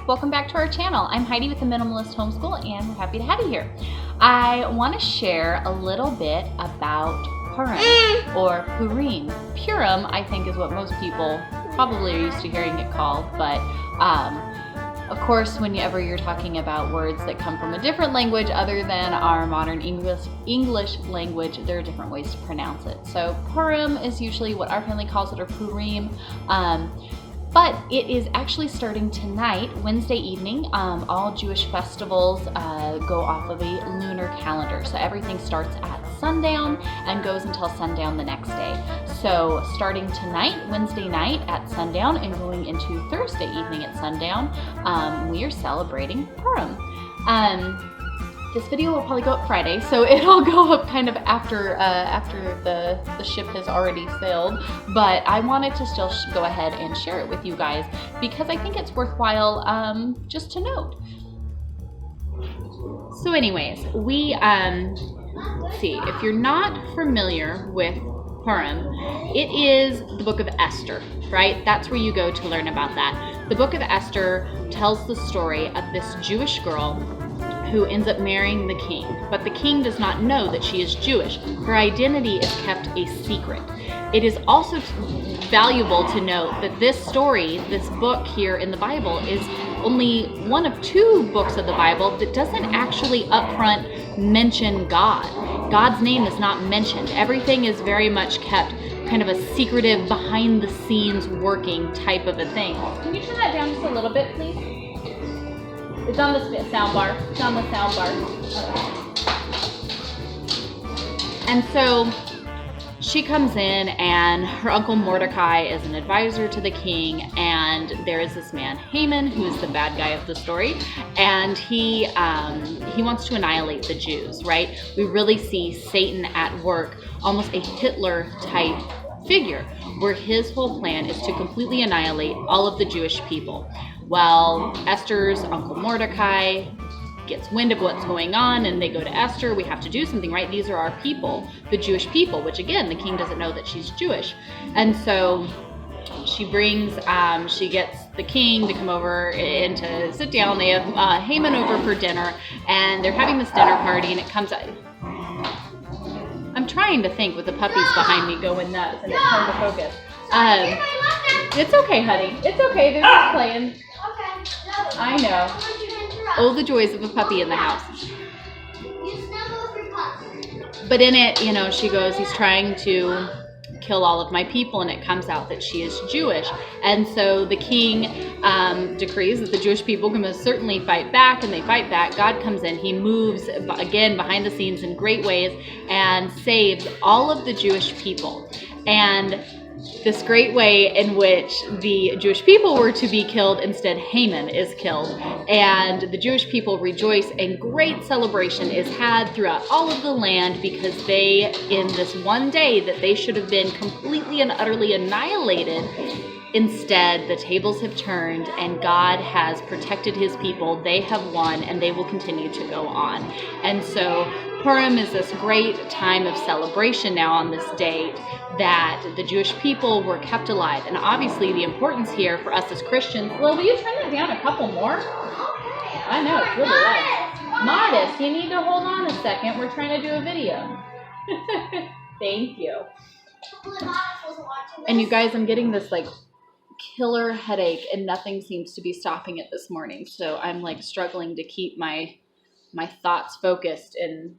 welcome back to our channel. I'm Heidi with the Minimalist Homeschool and we're happy to have you here. I want to share a little bit about Purim or Purim. Purim, I think, is what most people probably are used to hearing it called, but of course, whenever you're talking about words that come from a different language other than our modern English language, there are different ways to pronounce it. So Purim is usually what our family calls it, or Purim. But it is actually starting tonight, Wednesday evening. All Jewish festivals go off of a lunar calendar. So everything starts at sundown and goes until sundown the next day. So starting tonight, Wednesday night at sundown, and going into Thursday evening at sundown, we are celebrating Purim. This video will probably go up Friday, so it'll go up kind of after the ship has already sailed. But I wanted to still go ahead and share it with you guys because I think it's worthwhile just to note. So anyways, let's see, if you're not familiar with Purim, it is the book of Esther, right? That's where you go to learn about that. The book of Esther tells the story of this Jewish girl who ends up marrying the king, but the king does not know that she is Jewish. Her identity is kept a secret. It is also valuable to note that this story, this book here in the Bible, is only one of two books of the Bible that doesn't actually upfront mention God. God's name is not mentioned. Everything is very much kept kind of a secretive, behind the scenes working type of a thing. Can you turn that down just a little bit, please? It's on the sound bar. It's on the sound bar. And so she comes in, and her uncle Mordecai is an advisor to the king, and there is this man Haman, who is the bad guy of the story, and he wants to annihilate the Jews, right? We really see Satan at work, almost a Hitler type figure, where his whole plan is to completely annihilate all of the Jewish people. Well, Esther's uncle Mordecai gets wind of what's going on, and they go to Esther. We have to do something, right? These are our people, the Jewish people, which again, the king doesn't know that she's Jewish. And so she gets the king to come over and to sit down. They have Haman over for dinner, and they're having this dinner party, and it comes out. I'm trying to think with the puppies behind me going nuts, and it's hard to focus. It's okay, honey. It's okay. They're just playing. I know. Oh, the joys of a puppy in the house. But in it, she goes, he's trying to kill all of my people, and it comes out that she is Jewish. And so the king decrees that the Jewish people can most certainly fight back, and they fight back. God comes in. He moves, again, behind the scenes in great ways and saves all of the Jewish people. And this great way in which the Jewish people were to be killed, instead Haman is killed. And the Jewish people rejoice, and great celebration is had throughout all of the land, because they, in this one day that they should have been completely and utterly annihilated, instead the tables have turned, and God has protected his people. They have won, and they will continue to go on. And so Purim is this great time of celebration now on this date that the Jewish people were kept alive. And obviously the importance here for us as Christians, well, will you turn that down a couple more? I know, it's really loud. Modest, you need to hold on a second. We're trying to do a video. Thank you. And you guys, I'm getting this killer headache, and nothing seems to be stopping it this morning. So I'm struggling to keep my thoughts focused, and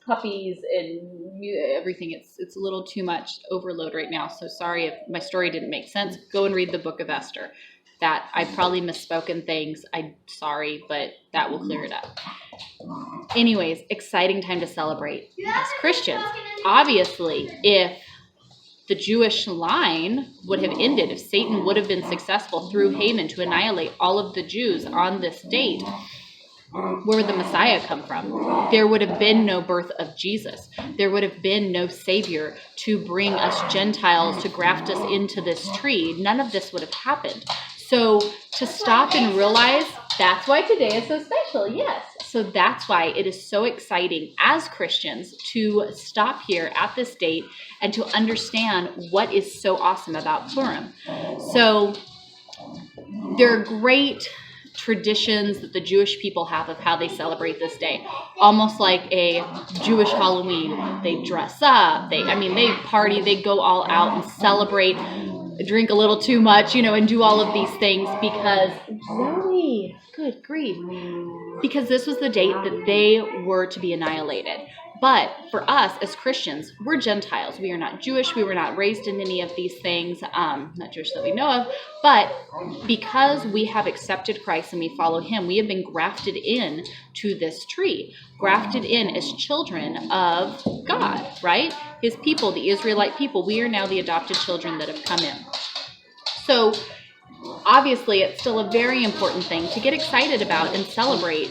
puppies and everything. It's a little too much overload right now. So sorry if my story didn't make sense. Go and read the book of Esther. That I probably misspoken things. I'm sorry, but that will clear it up. Anyways, exciting time to celebrate as Christians. Obviously, if the Jewish line would have ended, if Satan would have been successful through Haman to annihilate all of the Jews on this date, where would the Messiah come from? There would have been no birth of Jesus. There would have been no Savior to bring us Gentiles, to graft us into this tree. None of this would have happened. So to stop and realize that's why today is so special, yes. So that's why it is so exciting as Christians to stop here at this date and to understand what is so awesome about Purim. So there are great traditions that the Jewish people have of how they celebrate this day, almost like a Jewish Halloween. They dress up, they party, they go all out and celebrate, drink a little too much, and do all of these things because Zoe, good grief, because this was the date that they were to be annihilated. But for us as Christians, we're Gentiles. We are not Jewish. We were not raised in any of these things, not Jewish that we know of. But because we have accepted Christ and we follow him, we have been grafted in to this tree, grafted in as children of God, right? His people, the Israelite people. We are now the adopted children that have come in. So obviously, it's still a very important thing to get excited about and celebrate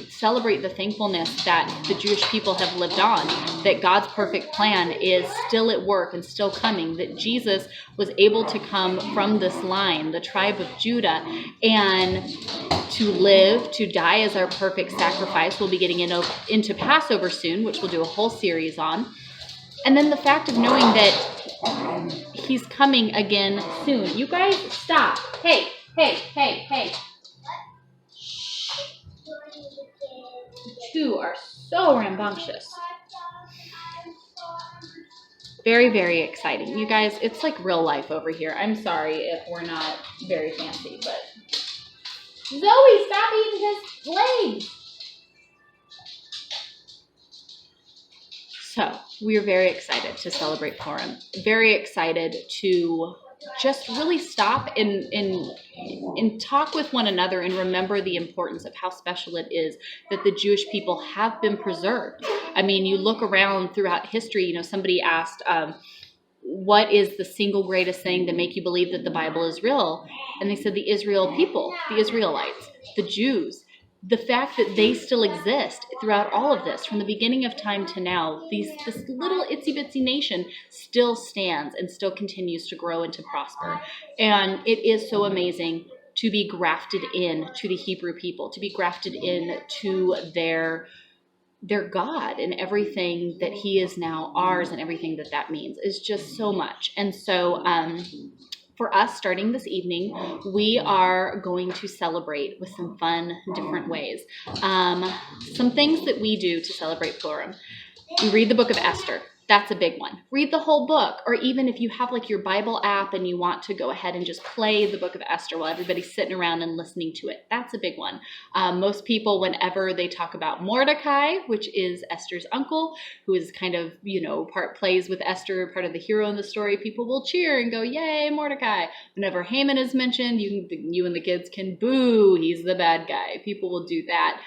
the thankfulness that the Jewish people have lived on, that God's perfect plan is still at work and still coming, that Jesus was able to come from this line, the tribe of Judah, and to live, to die as our perfect sacrifice. We'll be getting into Passover soon, which we'll do a whole series on. And then the fact of knowing that he's coming again soon. You guys, stop. Hey. Two are so rambunctious. Very, very exciting. You guys, it's like real life over here. I'm sorry if we're not very fancy, but Zoe, stop eating his legs. So we are very excited to celebrate Purim. Very excited to just really stop and talk with one another and remember the importance of how special it is that the Jewish people have been preserved. I mean, you look around throughout history, somebody asked, what is the single greatest thing that make you believe that the Bible is real? And they said the Israel people, the Israelites, the Jews. The fact that they still exist throughout all of this, from the beginning of time to now, this little itsy bitsy nation still stands and still continues to grow and to prosper. And it is so amazing to be grafted in to the Hebrew people, to be grafted in to their God and everything that he is now ours and everything that means is just so much. And so, for us, starting this evening, we are going to celebrate with some fun, different ways. Some things that we do to celebrate Purim. We read the book of Esther. That's a big one. Read the whole book. Or even if you have like your Bible app and you want to go ahead and just play the book of Esther while everybody's sitting around and listening to it. That's a big one. Most people, whenever they talk about Mordecai, which is Esther's uncle, who is kind of, plays with Esther, part of the hero in the story, people will cheer and go, yay, Mordecai. Whenever Haman is mentioned, you and the kids can boo, he's the bad guy. People will do that.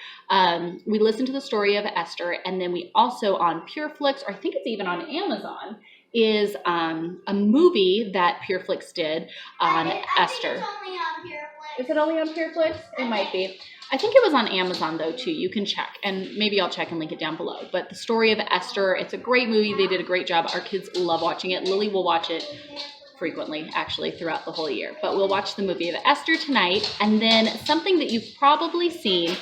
We listen to the story of Esther, and then we also on PureFlix, or I think it's even on Amazon, is a movie that PureFlix did on Esther. It's only on PureFlix. Is it only on PureFlix? It might be. I think it was on Amazon though too. You can check, and maybe I'll check and link it down below. But the story of Esther, it's a great movie. They did a great job. Our kids love watching it. Lily will watch it frequently, actually, throughout the whole year. But we'll watch the movie of Esther tonight, and then something that you've probably seen.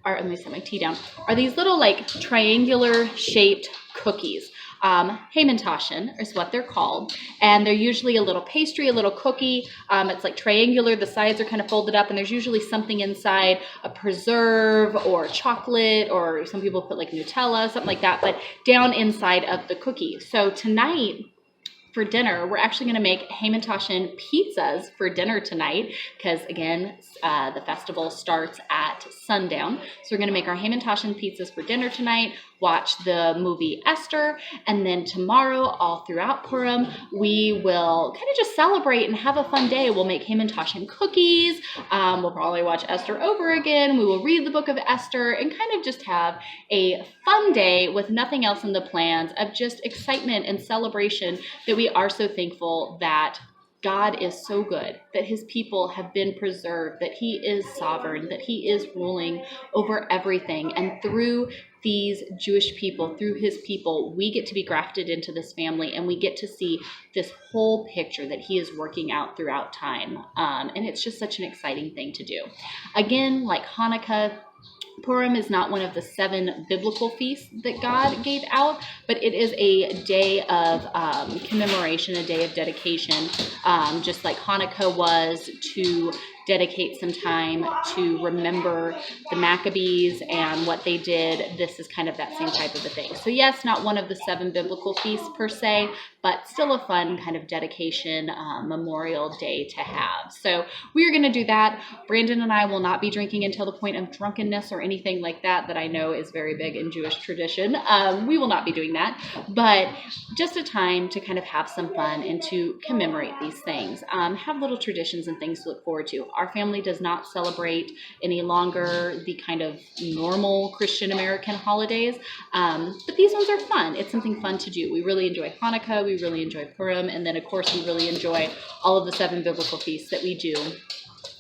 Let me set my tea down, are these little like triangular shaped cookies. Hamantaschen is what they're called. And they're usually a little pastry, a little cookie. It's like triangular. The sides are kind of folded up and there's usually something inside, a preserve or chocolate, or some people put like Nutella, something like that, but down inside of the cookie. So tonight, for dinner, we're actually going to make Hamantaschen pizzas for dinner tonight because, again, the festival starts at sundown. So we're going to make our Hamantaschen pizzas for dinner tonight, watch the movie Esther, and then tomorrow, all throughout Purim, we will kind of just celebrate and have a fun day. We'll make Hamantaschen cookies. We'll probably watch Esther over again. We will read the book of Esther and kind of just have a fun day with nothing else in the plans of just excitement and celebration that we are so thankful that God is so good, that his people have been preserved, that he is sovereign, that he is ruling over everything. And through these Jewish people, through his people, we get to be grafted into this family and we get to see this whole picture that he is working out throughout time. And it's just such an exciting thing to do. Again, like Hanukkah, Purim is not one of the 7 biblical feasts that God gave out, but it is a day of commemoration, a day of dedication, just like Hanukkah was to dedicate some time to remember the Maccabees and what they did, this is kind of that same type of a thing. So yes, not one of the 7 biblical feasts per se, but still a fun kind of dedication memorial day to have. So we're going to do that. Brandon and I will not be drinking until the point of drunkenness or anything like that I know is very big in Jewish tradition. We will not be doing that, but just a time to kind of have some fun and to commemorate these things. Have little traditions and things to look forward to. Our family does not celebrate any longer the kind of normal Christian American holidays, but these ones are fun. It's something fun to do. We really enjoy Hanukkah, we really enjoy Purim, and then of course we really enjoy all of the 7 biblical feasts that we do.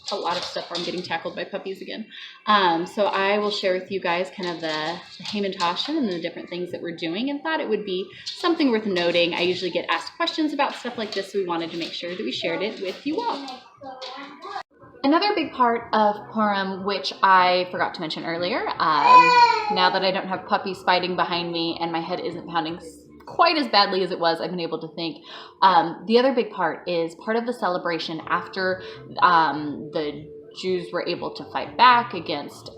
A lot of stuff where I'm getting tackled by puppies again. So I will share with you guys kind of the Hamantaschen and the different things that we're doing, and thought it would be something worth noting. I usually get asked questions about stuff like this, so we wanted to make sure that we shared it with you all. Another big part of Purim, which I forgot to mention earlier, now that I don't have puppies fighting behind me and my head isn't pounding quite as badly as it was, I've been able to think. The other big part is part of the celebration after the Jews were able to fight back against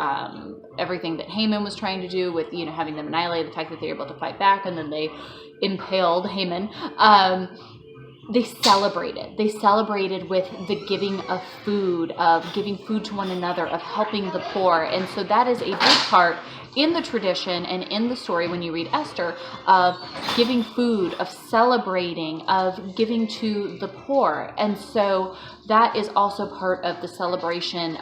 everything that Haman was trying to do with, having them annihilate, the fact that they were able to fight back, and then they impaled Haman. They celebrated. They celebrated with the giving of food, of giving food to one another, of helping the poor. And so that is a big part in the tradition and in the story when you read Esther, of giving food, of celebrating, of giving to the poor. And so that is also part of the celebration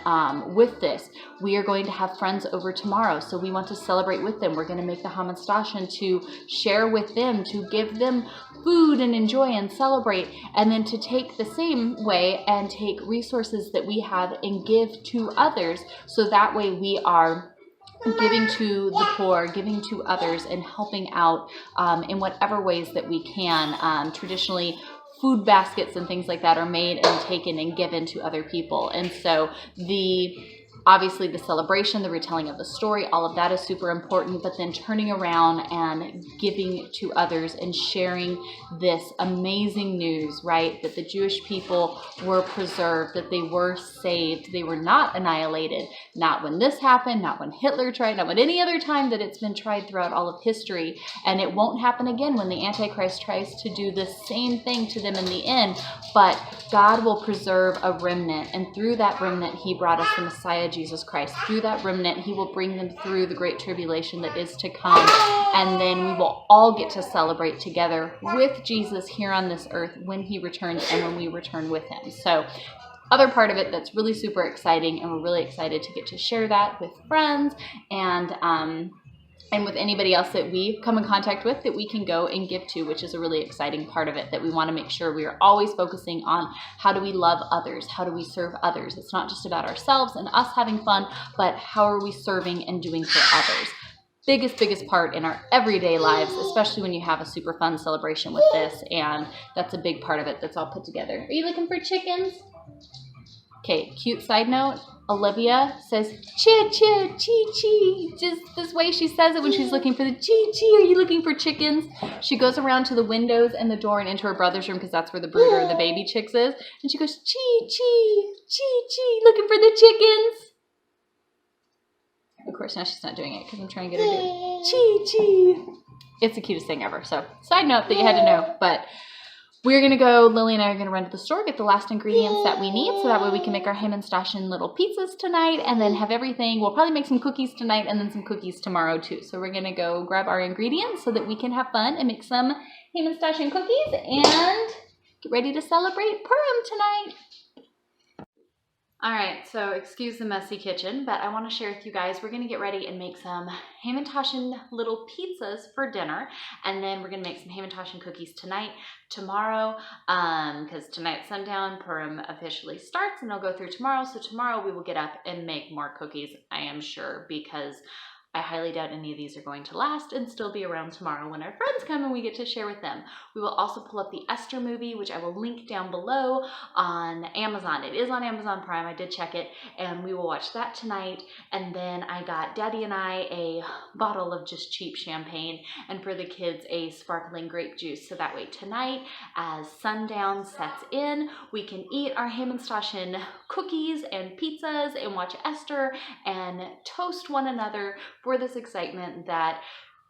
with this. We are going to have friends over tomorrow, so we want to celebrate with them. We're going to make the Hamantaschen to share with them, to give them food and enjoy and celebrate, and then to take the same way and take resources that we have and give to others, so that way we are giving to the poor, giving to others, and helping out in whatever ways that we can. Traditionally, food baskets and things like that are made and taken and given to other people. And so obviously the celebration, the retelling of the story, all of that is super important, but then turning around and giving to others and sharing this amazing news, right? That the Jewish people were preserved, that they were saved, they were not annihilated, not when this happened, not when Hitler tried, not when any other time that it's been tried throughout all of history, and it won't happen again when the Antichrist tries to do the same thing to them in the end, but God will preserve a remnant, and through that remnant, He brought us the Messiah, Jesus Christ. Through that remnant, He will bring them through the great tribulation that is to come, and then we will all get to celebrate together with Jesus here on this earth when He returns and when we return with Him. So other part of it that's really super exciting, and we're really excited to get to share that with friends and with anybody else that we come in contact with that we can go and give to, which is a really exciting part of it, that we want to make sure we are always focusing on how do we love others, how do we serve others. It's not just about ourselves and us having fun, but how are we serving and doing for others. Biggest part in our everyday lives, especially when you have a super fun celebration with this, and that's a big part of it that's all put together. Are you looking for chickens? Okay, cute side note, Olivia says, chi, chi, chi, chi. Just this way she says it when she's looking for the chi, chi. Are you looking for chickens? She goes around to the windows and the door and into her brother's room, because that's where the brooder of the baby chicks is. And she goes, chi, chi, chi, chi, looking for the chickens. Of course, now she's not doing it because I'm trying to get her to do it. Chi, chi. It's the cutest thing ever. So, side note that you had to know, but we're going to go, Lily and I are going to run to the store, get the last ingredients that we need, so that way we can make our Hamantaschen little pizzas tonight, and then have everything. We'll probably make some cookies tonight and then some cookies tomorrow too. So we're going to go grab our ingredients so that we can have fun and make some Hamantaschen cookies and get ready to celebrate Purim tonight. All right, so excuse the messy kitchen, but I want to share with you guys, we're going to get ready and make some Hamantaschen little pizzas for dinner, and then we're going to make some Hamantaschen cookies tonight. Tomorrow, because tonight's sundown, Purim officially starts, and it'll go through tomorrow, so tomorrow we will get up and make more cookies, I am sure, because I highly doubt any of these are going to last and still be around tomorrow when our friends come and we get to share with them. We will also pull up the Esther movie, which I will link down below on Amazon. It is on Amazon Prime. I did check it, and we will watch that tonight. And then I got Daddy and I a bottle of just cheap champagne, and for the kids a sparkling grape juice. So that way tonight, as sundown sets in, we can eat our Hamantaschen cookies and pizzas and watch Esther and toast one another for this excitement that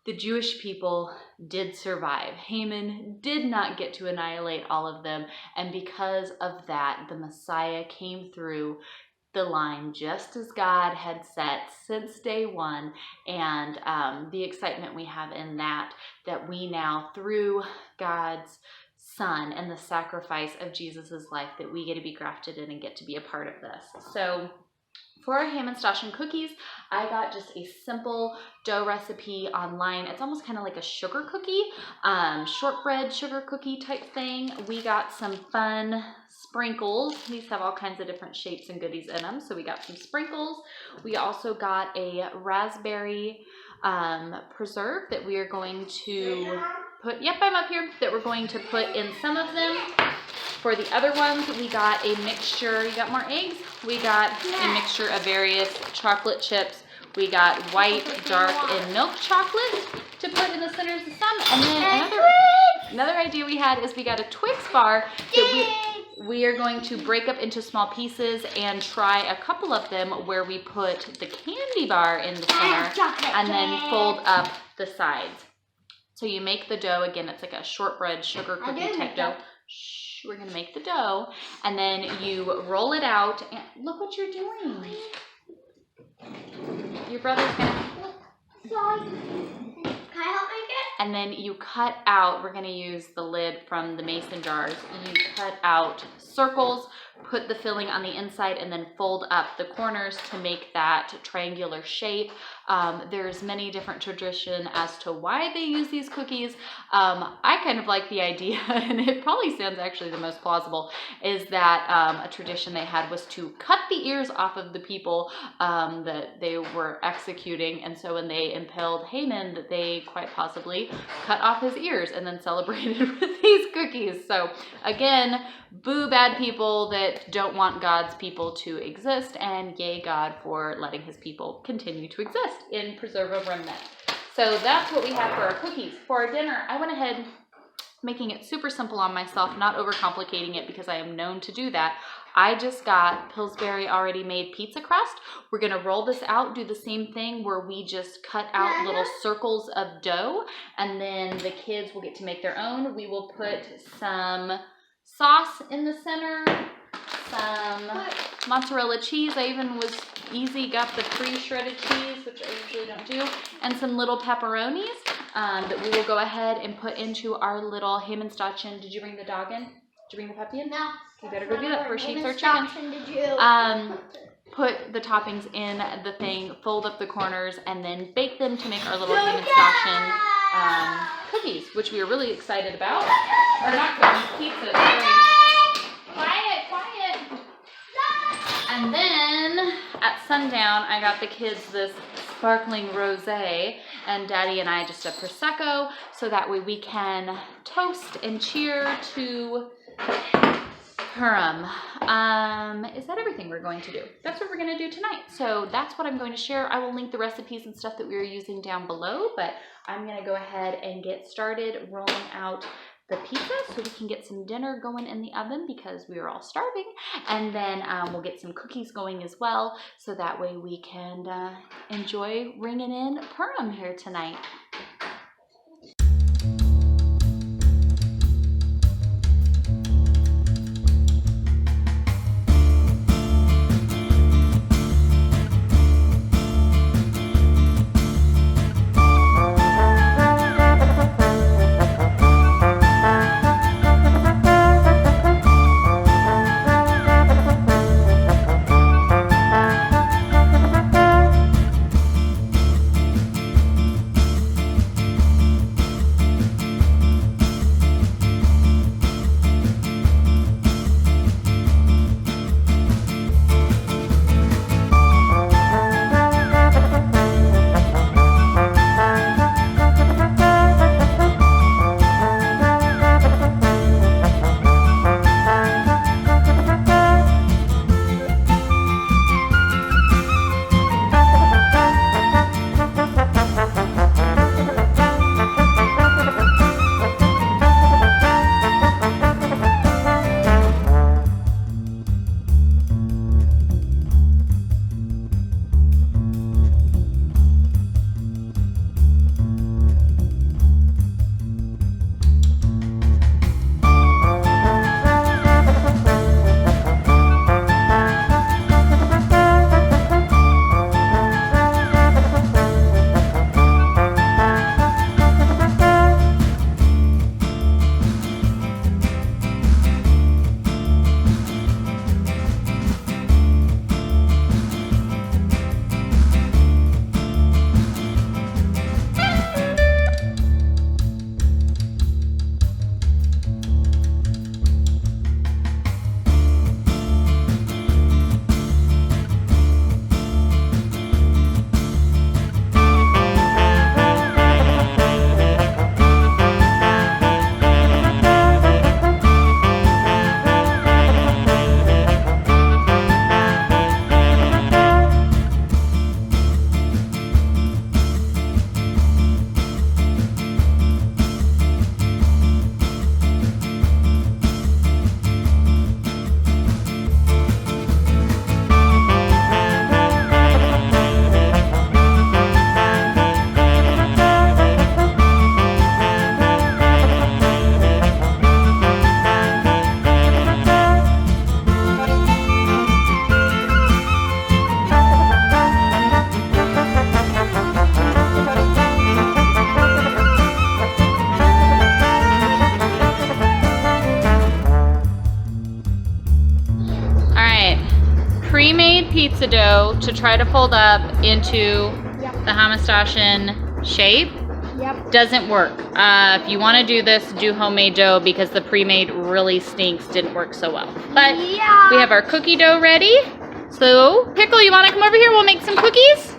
the Jewish people did survive. Haman did not get to annihilate all of them, and because of that, the Messiah came through the line just as God had set since day one, and the excitement we have in that we now, through God's Son and the sacrifice of Jesus's life, that we get to be grafted in and get to be a part of this. So for our Hamantaschen cookies, I got just a simple dough recipe online. It's almost kind of like a sugar cookie, shortbread sugar cookie type thing. We got some fun sprinkles. These have all kinds of different shapes and goodies in them. So we got some sprinkles. We also got a raspberry preserve that we are going to put, yep, I'm up here, that we're going to put in some of them. For the other ones, we got a mixture. You got more eggs? We got a mixture of various chocolate chips. We got white, dark, and milk chocolate to put in the centers of some. And then another idea we had is we got a Twix bar that we are going to break up into small pieces and try a couple of them where we put the candy bar in the center and then fold up the sides. So you make the dough. Again, it's like a shortbread sugar cookie type dough. We're going to make the dough, and then you roll it out, and look what you're doing. Your brother's going to... Sorry. Can I help make it? And then you cut out, we're going to use the lid from the mason jars. You cut out circles, put the filling on the inside, and then fold up the corners to make that triangular shape. There's many different traditions as to why they use these cookies. I kind of like the idea, and it probably sounds actually the most plausible, is that a tradition they had was to cut the ears off of the people that they were executing, and so when they impaled Haman, that they quite possibly cut off his ears and then celebrated with these cookies. So again, boo bad people that don't want God's people to exist, and yay God for letting his people continue to exist in preserve a remnant. So that's what we have for our cookies. For our dinner, I went ahead making it super simple on myself, not overcomplicating it because I am known to do that. I just got Pillsbury already made pizza crust. We're gonna roll this out, do the same thing where we just cut out little circles of dough, and then the kids will get to make their own. We will put some sauce in the center, some mozzarella cheese. I even was easy, got the pre-shredded cheese, which I usually don't do, and some little pepperonis that we will go ahead and put into our little Hamantaschen. Did you bring the dog in? Did you bring the puppy in? No. You better go do that before she eats our chicken. Did you? Put the toppings in the thing, fold up the corners, and then bake them to make our little Hamantaschen cookies, which we are really excited about. Or not cookies, pizzas. Quiet, quiet. And then at sundown, I got the kids this sparkling rosé, and Daddy and I just a Prosecco, so that way we can toast and cheer to Purim. Is that everything we're going to do? That's what we're going to do tonight. So that's what I'm going to share. I will link the recipes and stuff that we are using down below, but I'm going to go ahead and get started rolling out the pizza so we can get some dinner going in the oven because we are all starving, and then we'll get some cookies going as well, so that way we can enjoy ringing in Purim here tonight. pizza dough to try to fold up into the Hamantaschen shape. Yep. Doesn't work. If you want to do this, do homemade dough because the pre-made really stinks. Didn't work so well. But we have our cookie dough ready. So, Pickle, you want to come over here? We'll make some cookies.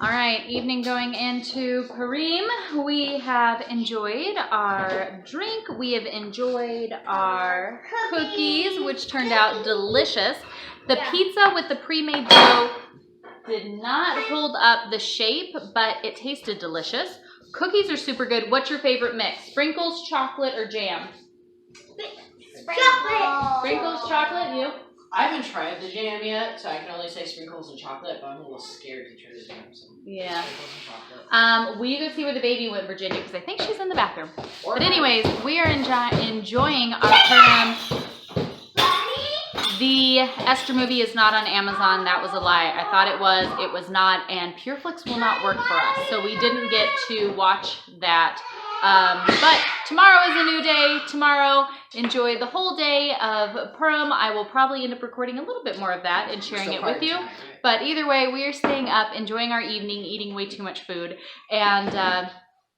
All right, evening going into Purim. We have enjoyed our drink. We have enjoyed our cookies, which turned out delicious. The pizza with the pre-made dough did not hold up the shape, but it tasted delicious. Cookies are super good. What's your favorite mix? Sprinkles, chocolate, or jam? Chocolate. Sprinkles, chocolate, you? I haven't tried the jam yet, so I can only say sprinkles and chocolate, but I'm a little scared to try the jam. So Yeah. sprinkles and chocolate. Will you go see where the baby went, Virginia? Because I think she's in the bathroom. But anyways, we are enjoying our Purim. The Esther movie is not on Amazon. That was a lie. I thought it was. It was not. And PureFlix will not work for us. So we didn't get to watch that. But tomorrow is a new day. Tomorrow, enjoy the whole day of Purim. I will probably end up recording a little bit more of that and sharing it with you. But either way, we are staying up, enjoying our evening, eating way too much food. And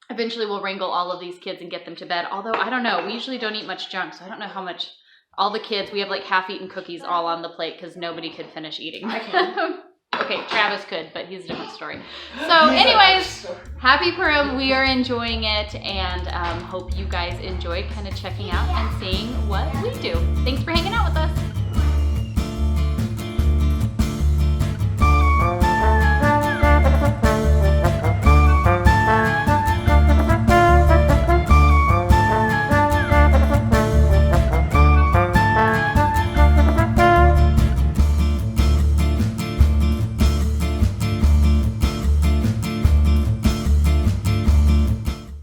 eventually we'll wrangle all of these kids and get them to bed. Although, I don't know. We usually don't eat much junk, so I don't know how much. All the kids, we have like half-eaten cookies all on the plate because nobody could finish eating. I can. Okay, Travis could, but he's a different story. So anyways, happy Purim. We are enjoying it and hope you guys enjoyed kind of checking out and seeing what we do. Thanks for hanging out with us.